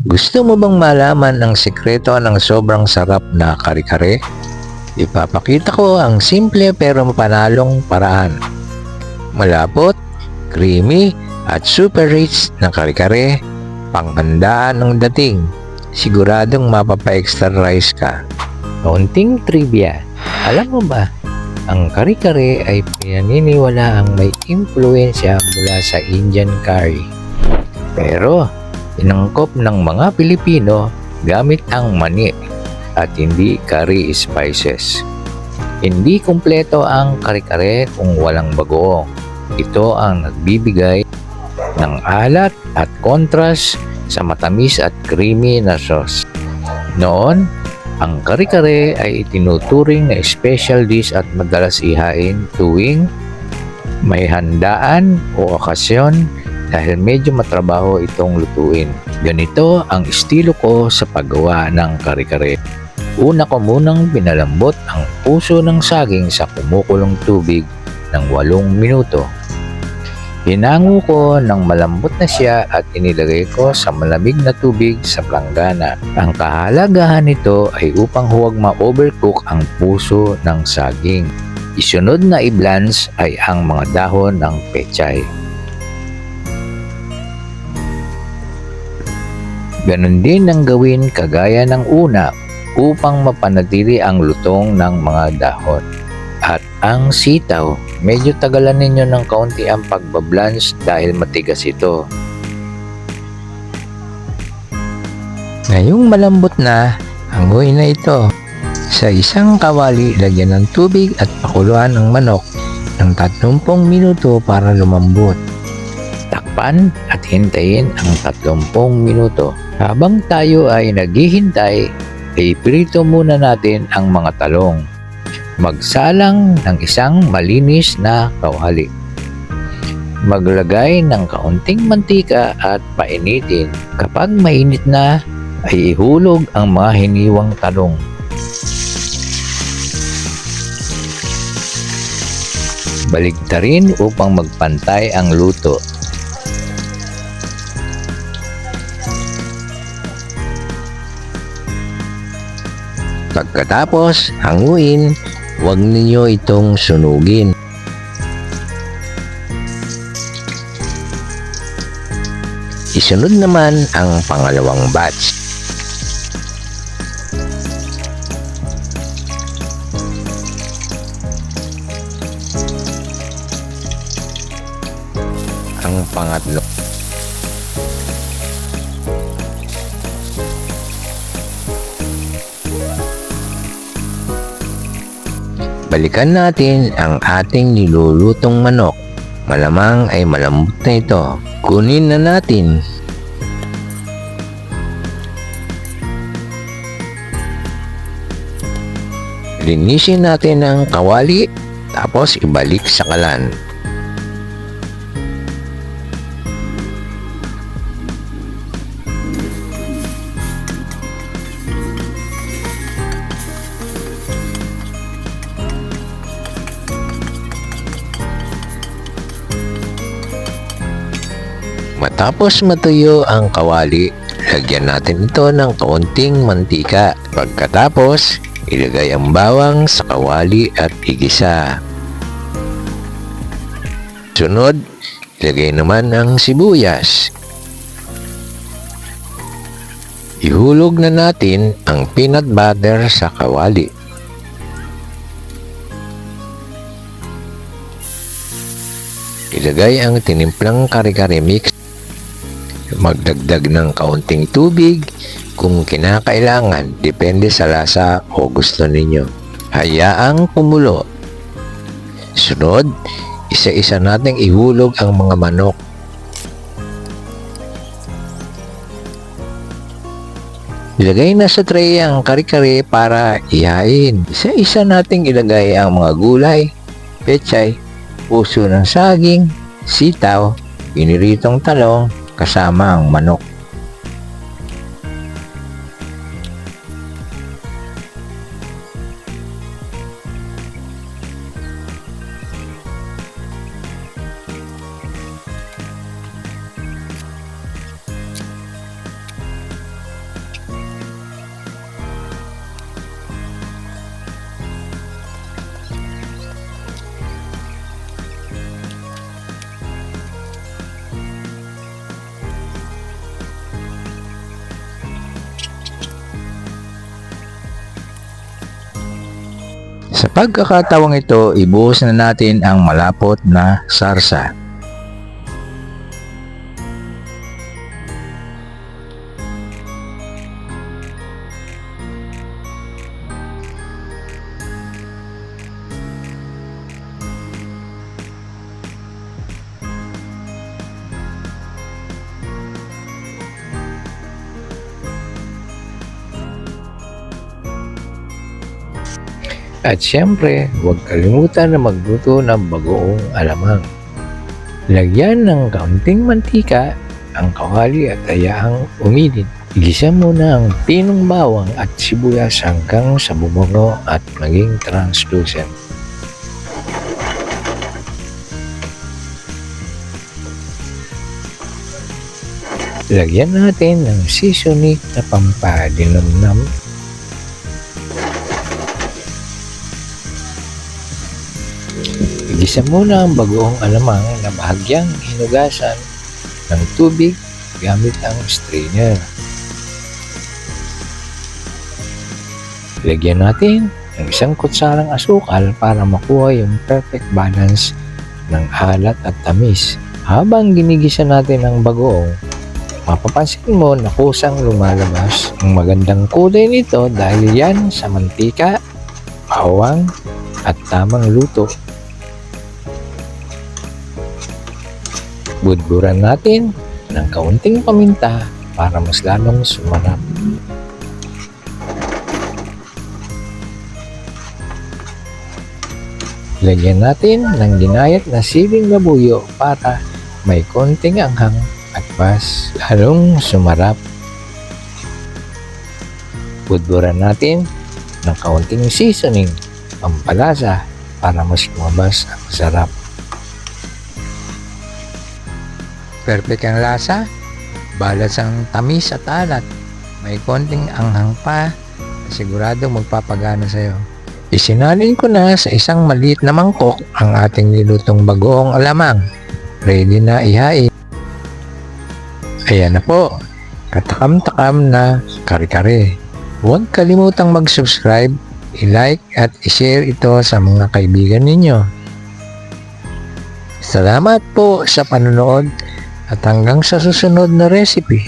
Gusto mo bang malaman ang sikreto ng sobrang sarap na kare-kare? Ipapakita ko ang simple pero mapanalong paraan. Malapot, creamy, at super rich na kare-kare, panghandaan ng dating. Siguradong mapapa-extra rice ka. Kaunting trivia. Alam mo ba, ang kare-kare ay pinaniniwala ang may impluensya mula sa Indian curry. Pero, inangkop ng mga Pilipino gamit ang mani at hindi curry spices. Hindi kumpleto ang kare-kare kung walang bagoong. Ito ang nagbibigay ng alat at contrast sa matamis at creamy na sauce. Noon, ang kare-kare ay itinuturing na special dish at madalas ihain tuwing may handaan o okasyon dahil medyo matrabaho itong lutuin. Ganito ang estilo ko sa paggawa ng kare-kare. Una ko munang pinalambot ang puso ng saging sa kumukulong tubig ng 8 minuto. Hinango ko ng malambot na siya at inilagay ko sa malamig na tubig sa planggana. Ang kahalagahan nito ay upang huwag ma-overcook ang puso ng saging. Isunod na i-blanch ay ang mga dahon ng pechay. Ganon din ang gawin kagaya ng una upang mapanatili ang lutong ng mga dahon. At ang sitaw, medyo tagalan ninyo ng kaunti ang pagbablanch dahil matigas ito. Ngayong malambot na, hanguin na ito. Sa isang kawali, lagyan ng tubig at pakuluan ang manok ng 30 minuto para lumambot. Takpan at hintayin ang 30 minuto. Habang tayo ay naghihintay, iprito muna natin ang mga talong. Magsalang ng isang malinis na kawali. Maglagay ng kaunting mantika at painitin. Kapag mainit na, ay ihulog ang mga hiniwang talong. Baligtarin upang magpantay ang luto. Pagkatapos, hanguin, huwag ninyo itong sunugin. Isunod naman ang pangalawang batch. Ang pangatlo. Balikan natin ang ating nilulutong manok. Malamang ay malambot na ito. Kunin na natin. Linisin natin ang kawali, tapos ibalik sa kalan. Matapos matuyo ang kawali, lagyan natin ito ng kaunting mantika. Pagkatapos, ilagay ang bawang sa kawali at igisa. Sunod, ilagay naman ang sibuyas. Ihulog na natin ang peanut butter sa kawali. Ilagay ang tinimplang kare-kare mix. Magdagdag ng kaunting tubig kung kinakailangan, depende sa lasa o gusto ninyo. Hayaang kumulo. Sunod, isa-isa nating ihulog ang mga manok. Ilagay na sa tray ang kare-kare para ihain. Isa-isa nating ilagay ang mga gulay, pechay, puso ng saging, sitaw, piniritong talong, kasama ang manok. Sa pagkakatawang ito, ibuhos na natin ang malapot na sarsa. At syempre, huwag kalimutan na magluto ng bagoong alamang. Lagyan ng kaunting mantika ang kawali at hayaang uminit. Igisa muna ang pinong bawang at sibuyas hanggang sa bumuno at maging translucent. Lagyan natin ng seasoning na pampalinamnam. Igisa muna ang bagoong alamang na bahagyang hinugasan ng tubig gamit ang strainer. Lagyan natin ng isang kutsarang asukal para makuha yung perfect balance ng alat at tamis. Habang ginigisa natin ang bagoong, mapapansin mo na kusang lumalabas ang magandang kulay nito dahil yan sa mantika, bawang at tamang luto. Budburan natin ng kaunting paminta para mas lalong sumarap. Lagyan natin ng ginayat na siling labuyo para may konting anghang at mas lalong sumarap. Budburan natin ng kaunting seasoning, pampalasa para mas lumabas ang sarap. Perfect ang lasa, balance ang tamis at alat, may konting anghang pa, siguradong magpapagana sa'yo. Isinalin ko na sa isang maliit na mangkok ang ating nilutong bagoong alamang. Ready na ihain. Ayan na po, katakam-takam na kare-kare. Huwag kalimutang mag-subscribe, i-like at i-share ito sa mga kaibigan ninyo. Salamat po sa panonood. At hanggang sa susunod na recipe.